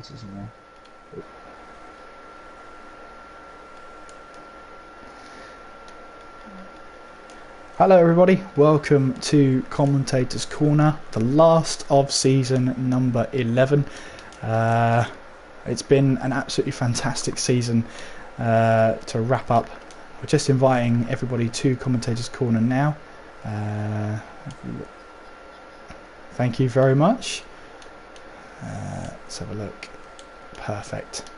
points, isn't there? Hello everybody, welcome to Commentators Corner, the last of season number 11. It's been an absolutely fantastic season to wrap up. We're just inviting everybody to Commentators Corner now. Thank you very much. Let's have a look. Perfect.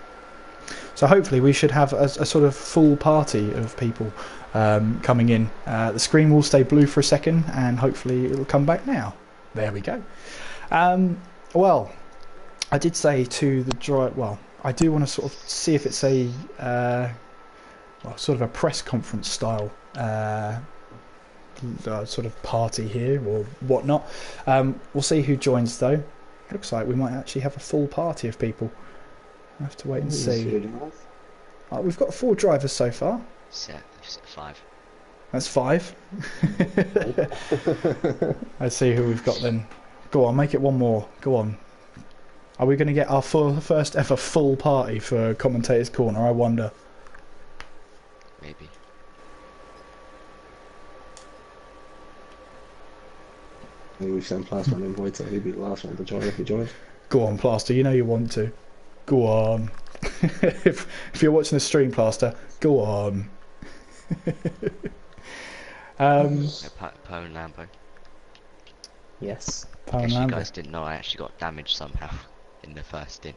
So hopefully we should have a sort of full party of people coming in. The screen will stay blue for a second and hopefully it will come back now. There we go. Well, I did say to the drive, well, I do want to sort of see if it's a sort of a press conference style sort of party here or whatnot. We'll see who joins though. Looks like we might actually have a full party of people. I have to wait and see. Really nice. We've got 4 drivers so far. Set 5. That's 5. Let's see who we've got then. Go on, make it one more. Go on. Are we going to get our first ever full party for Commentators Corner? I wonder. Maybe. Maybe we send Plaster an invite so he'll be the last one to join if he joins. Go on, Plaster. You know you want to. Go on. if you're watching the stream, Plaster, go on. Poe and Lambo. Yes. Poe and You Lambo. guys didn't know I actually got damaged somehow in the first stint.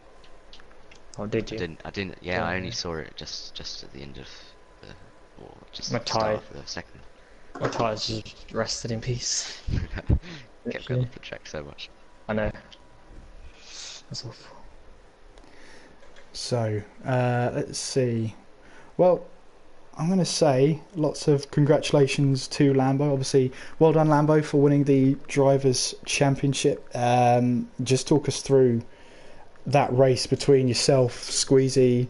Oh, did you? I didn't. Yeah, I only saw it just at the end of just My the start tyre. of the second. My tyres just rested in peace. Kept going off the track so much. I know. That's awful. So, let's see. Well, I'm going to say lots of congratulations to Lambo. Obviously, well done, Lambo, for winning the Drivers' Championship. Just talk us through that race between yourself, Squeezy,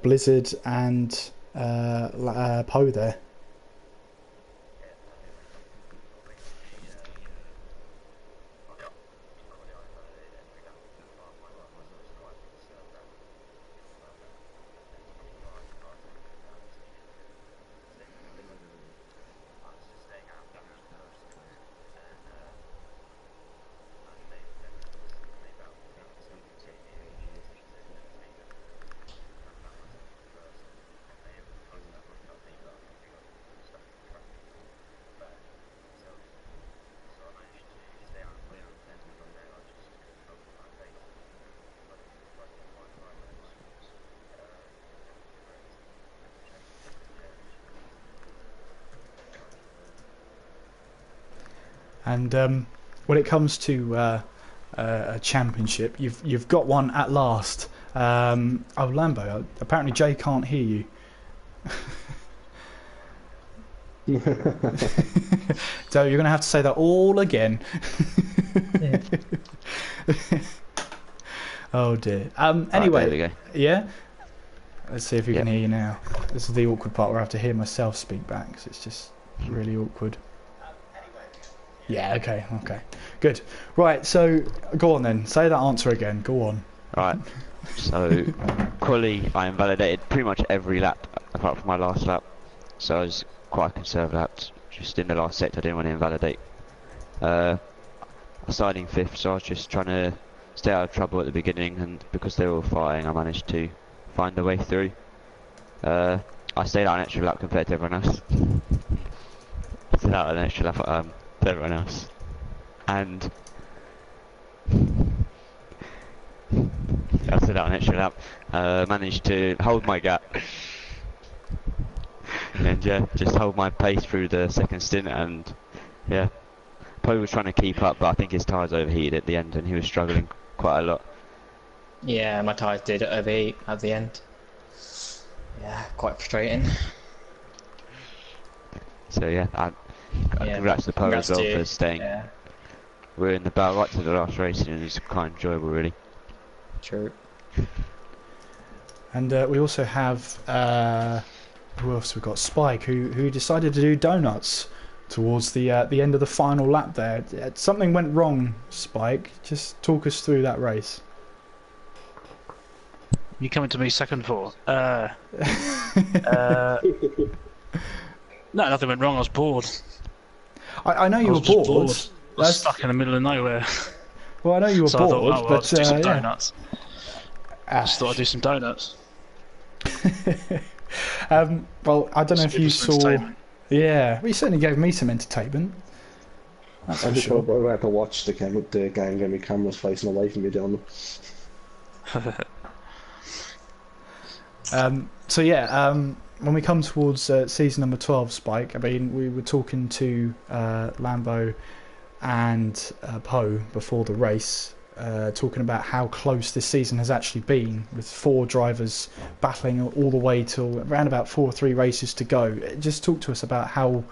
Blizzard, and Poe there. And when it comes to a championship, you've got one at last. Oh, Lambo, apparently Jay can't hear you. So you're going to have to say that all again. Yeah. Oh dear. Right, Anyway, there we go. yeah. Let's see if we can Yep. hear you now. This is the awkward part where I have to hear myself speak back, because it's just really awkward. Yeah, okay, good. Right, so go on then, say that answer again, go on. Right, so quali I invalidated pretty much every lap apart from my last lap, so I was quite conservative laps. Just in the last sector I didn't want to invalidate. I started in 5th, so I was just trying to stay out of trouble at the beginning, and because they were all fighting I managed to find a way through. I stayed out an extra lap compared to everyone else. Stayed out an extra lap to everyone else. And I stayed out an extra lap. Managed to hold my gap. And yeah, just hold my pace through the second stint, and yeah. Poe was trying to keep up, but I think his tyres overheated at the end and he was struggling quite a lot. Yeah, my tyres did overheat at the end. Yeah, quite frustrating. So yeah, Yeah, congrats to Poe as congrats well to you. for staying. Yeah, We're in the battle right to the last race, and it's quite enjoyable really. true. And we also have who else? We've got Spike, who decided to do donuts towards the end of the final lap. There, something went wrong. Spike, just talk us through that race. You coming to me second for? No, nothing went wrong. I was bored. I know you were was just bored. bored. I was stuck in the middle of nowhere. Well, I know you were So bored, I thought, oh, well, I'll but just do some yeah. donuts. I just thought I'd do some donuts. Well, I don't know if you Some saw. entertainment. Yeah, well, you certainly gave me some entertainment. That's I for just sure. had to watch the gang and my cameras facing away from me doing them. So yeah, when we come towards season number 12, Spike, I mean, we were talking to Lambo and Poe before the race, talking about how close this season has actually been, with 4 drivers battling all the way till around about 4 or 3 races to go. Just talk to us about how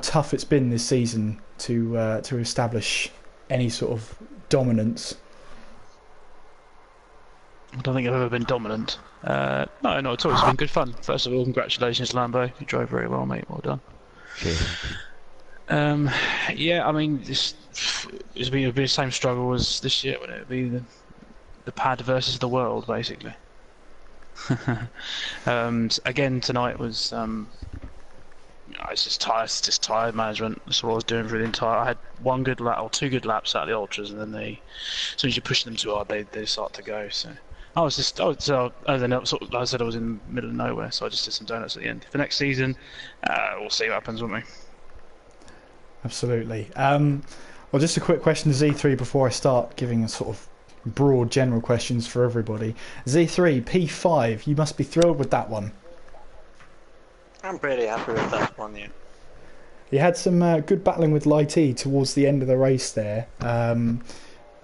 tough it's been this season to establish any sort of dominance. I don't think I've ever been dominant. No, not at all. It's been good fun. First of all, congratulations, Lambo. You drove very well, mate. Well done. Cheers. Yeah, I mean, it'll be the same struggle as this year, wouldn't it? It'll be the pad versus the world, basically. Again, tonight was it's just tired management. That's what I was doing for the entire. I had 1 good lap or 2 good laps out of the ultras, and then as soon as you push them too hard, they start to go. So I was just, like I said, I was in the middle of nowhere, so I just did some donuts at the end. For next season, we'll see what happens, won't we? Absolutely. Well, just a quick question to Z3 before I start giving a sort of broad general questions for everybody. Z3, P5, you must be thrilled with that one. I'm pretty happy with that one, yeah. You had some good battling with Light E towards the end of the race there.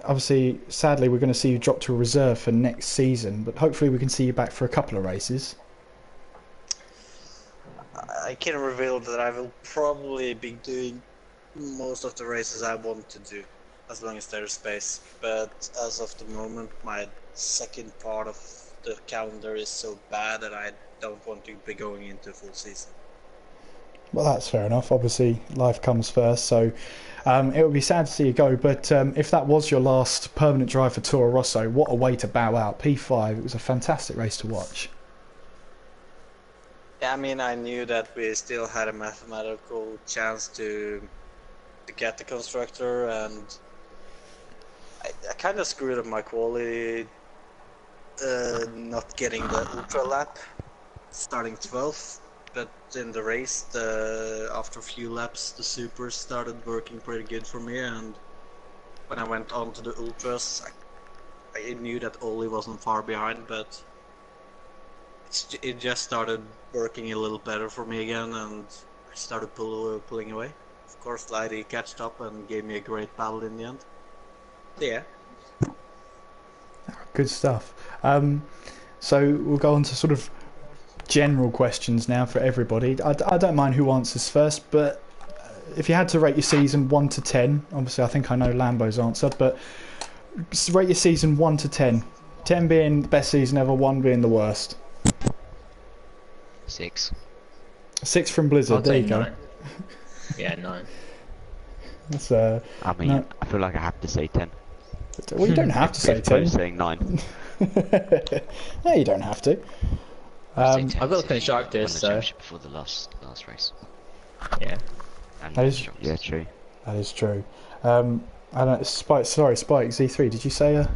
Obviously, sadly, we're going to see you drop to a reserve for next season, but hopefully we can see you back for a couple of races. I can reveal that I will probably be doing most of the races I want to do, as long as there's space. But as of the moment, my second part of the calendar is so bad that I don't want to be going into full season. Well, that's fair enough. Obviously, life comes first, so it would be sad to see you go. But if that was your last permanent drive for Toro Rosso, what a way to bow out. P5, it was a fantastic race to watch. Yeah, I mean, I knew that we still had a mathematical chance to get the constructor, and I kind of screwed up my quality not getting the ultra lap, starting 12th. But in the race, after a few laps, the supers started working pretty good for me, and when I went on to the ultras, I knew that Oli wasn't far behind, but it just started working a little better for me again, and I started pulling away. Of course, Lighty catched up and gave me a great battle in the end. Yeah. Good stuff. So we'll go on to sort of general questions now for everybody. I don't mind who answers first, but if you had to rate your season 1 to 10, obviously I think I know Lambo's answer, but rate your season 1 to 10. 10 being the best season ever, 1 being the worst. 6. 6 from Blizzard, there you go. 9. Yeah, 9. That's, I mean, no. I feel like I have to say 10. Well, you don't have to say 10. I'm saying 9. No, you don't have to. I've got the constructors, so championship before the last race. yeah. And That is- Yeah, true. That is true. I don't. Spike. Sorry, Spike. Z3. Did you say a?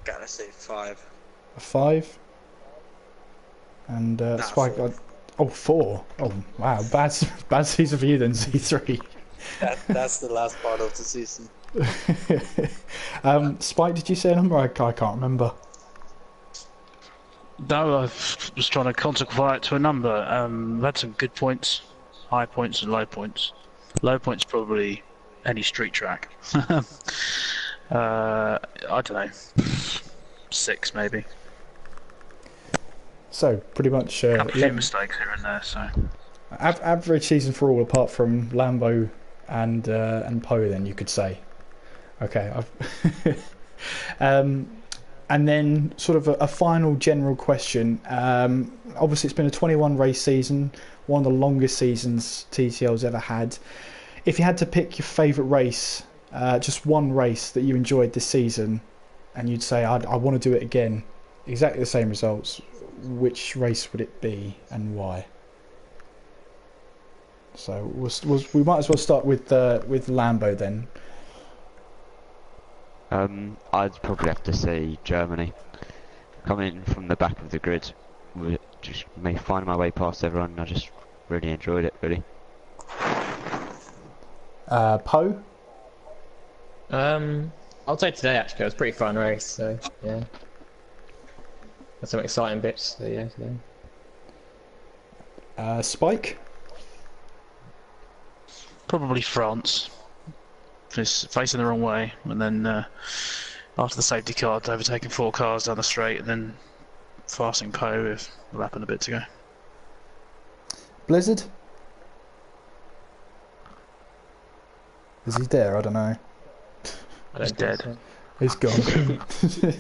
Gotta say 5. A 5? And Spike. 4. Oh, 4. Oh, wow. Bad season for you then, Z3. That's the last part of the season. Spike, did you say a number? I can't remember. No, I was trying to quantify it to a number. I've had some good points, high points and low points. Low points probably any street track. I don't know, 6 maybe. So pretty much. A few mistakes here and there. So average season for all, apart from Lambo and Poe. Then you could say. Okay. And then sort of a final general question. Obviously, it's been a 21 race season, one of the longest seasons TTL's ever had. If you had to pick your favourite race just one race that you enjoyed this season, and you'd say, I want to do it again, exactly the same results, which race would it be and why? So we might as well start with Lambo then. I'd probably have to say Germany. Coming from the back of the grid, just me finding my way past everyone. I just really enjoyed it, really. Poe? I'll say today actually. It was a pretty fun race, so yeah. There's some exciting bits, so yeah, today. Spike? Probably France. Just facing the wrong way, and then after the safety car, overtaking 4 cars down the straight, and then passing Poe with a lap and a bit to go. Blizzard? Is he there? I don't know. He's dead. So. He's gone.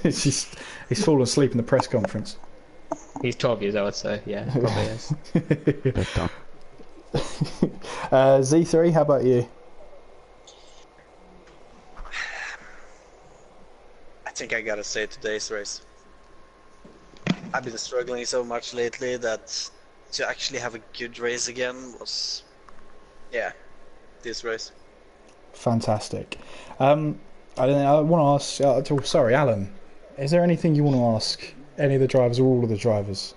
he's fallen asleep in the press conference. He's 12 years old, so yeah, probably is. Bedtime. Z3, how about you? I think I gotta say today's race. I've been struggling so much lately that to actually have a good race again was, yeah, this race. Fantastic. I want to ask. Sorry, Alan. Is there anything you want to ask any of the drivers or all of the drivers?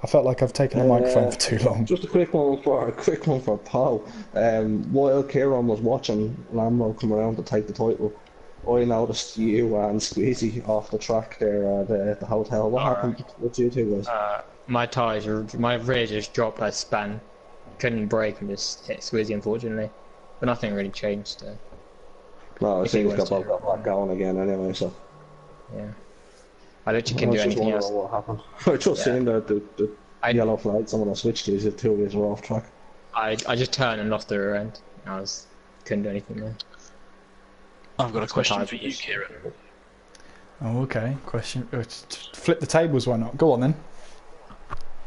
I felt like I've taken the microphone for too long. Just a quick one for Paul. While Kieran was watching Lambo come around to take the title, I noticed you and Squeezy off the track there at the hotel. What happened with you two guys? My rear just dropped a span. Couldn't brake and just hit Squeezy, unfortunately. But nothing really changed. No, I if think he he's got was back going again anyway, so. Yeah. I literally couldn't do anything else. What happened. I just seen the yellow flag, someone switched to if 2 of us were off track. I just turned and lost the rear end. Couldn't do anything there. I've got a question for you, Kieran. Oh, okay. Question. Flip the tables, why not? Go on then.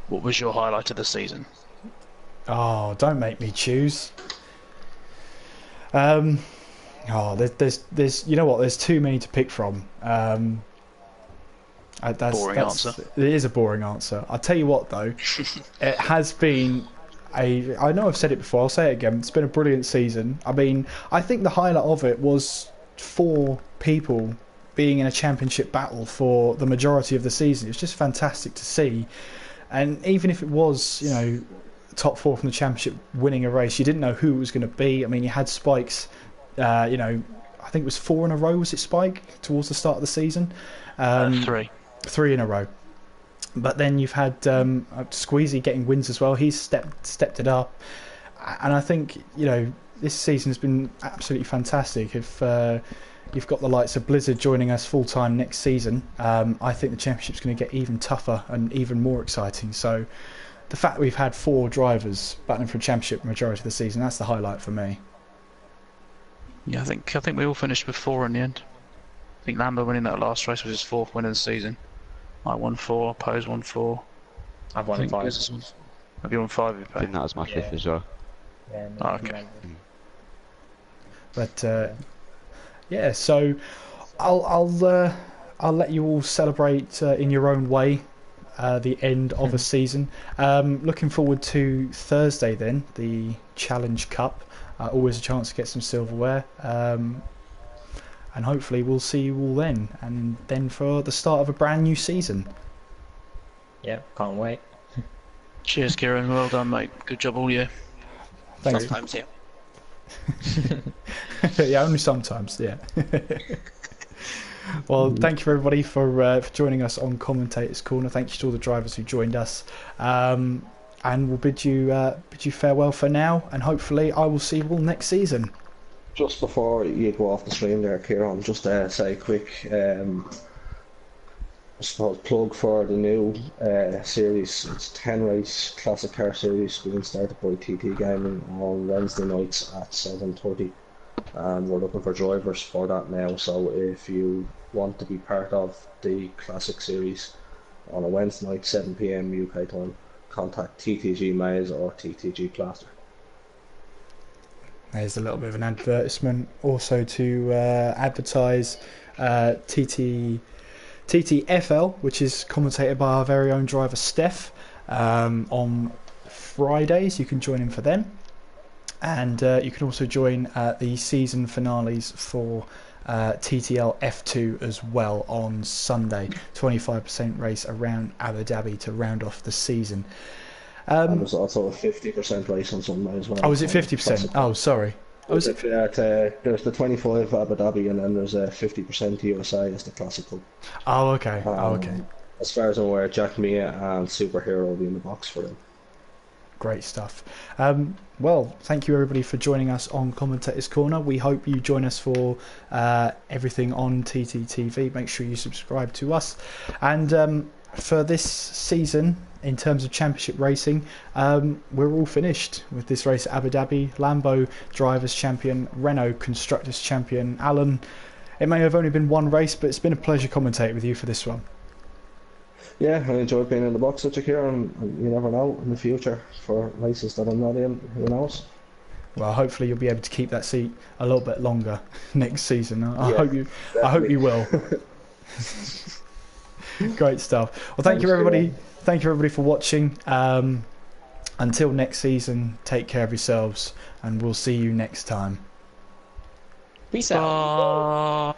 What was your highlight of the season? Oh, don't make me choose. There's you know what? There's too many to pick from. Boring answer. It is a boring answer. I'll tell you what though, it has been I know I've said it before, I'll say it again, it's been a brilliant season. I mean, I think the highlight of it was 4 people being in a championship battle for the majority of the season. It was just fantastic to see. And even if it was, you know, top 4 from the championship winning a race, you didn't know who it was going to be. I mean, you had Spike's, I think it was 4 in a row, was it Spike, towards the start of the season? 3. 3 in a row. But then you've had Squeezy getting wins as well. He's stepped it up. And I think, you know, this season has been absolutely fantastic. If you've got the likes of Blizzard joining us full-time next season, I think the championship's going to get even tougher and even more exciting. So the fact that we've had 4 drivers battling for a championship majority of the season, that's the highlight for me. Yeah, I think we all finished with 4 in the end. I think Lambo winning that last race was his 4th win of the season. I won 4, Poe's won 4. I've won 5. Have you won 5? I think that was my 5th as well. Yeah, Oh, okay. But yeah, so I'll let you all celebrate in your own way the end of a season. Looking forward to Thursday then, the Challenge Cup. Always a chance to get some silverware. And hopefully we'll see you all then, and then for the start of a brand new season. Yeah, can't wait. Cheers, Kieran. Well done, mate. Good job all year. Thanks. Sometimes, yeah. Yeah, only sometimes, yeah. Well, thank you everybody for joining us on Commentators Corner. Thank you to all the drivers who joined us. And we'll bid you farewell for now, and hopefully I will see you all next season. Just before you go off the stream there, Kieran, just say a quick I suppose plug for the new series. It's 10 race classic car series being started by TTGaming on Wednesday nights at 7:30, and we're looking for drivers for that now. So if you want to be part of the classic series on a Wednesday night 7 PM UK time, contact TTG Maze or TTG Plaster. There's a little bit of an advertisement also to advertise TTFL, which is commentated by our very own driver Steph, on Fridays. You can join in for them, and you can also join the season finales for TTL F2 as well on Sunday. 25% race around Abu Dhabi to round off the season. And there's also a 50% race on Sunday as well. Oh, is it 50%? Oh, sorry. There's the 25 Abu Dhabi, and then there's a 50% USA as the classical. Oh, okay. Okay. As far as I'm aware, Jack Mia and Superhero will be in the box for them. Great stuff. Well, thank you everybody for joining us on Commentators Corner. We hope you join us for everything on TTTV. Make sure you subscribe to us. And for this season, in terms of championship racing, we're all finished with this race at Abu Dhabi. Lambo Drivers Champion, Renault Constructors Champion. Alan, it may have only been one race, but it's been a pleasure commentating with you for this one. Yeah, I enjoyed being in the box such a year, and you never know in the future for races that I'm not in, who knows. Well, hopefully you'll be able to keep that seat a little bit longer next season. I hope you will. Great stuff. Well, thank you everybody. Thank you everybody for watching. Until next season, take care of yourselves, and we'll see you next time. Peace out.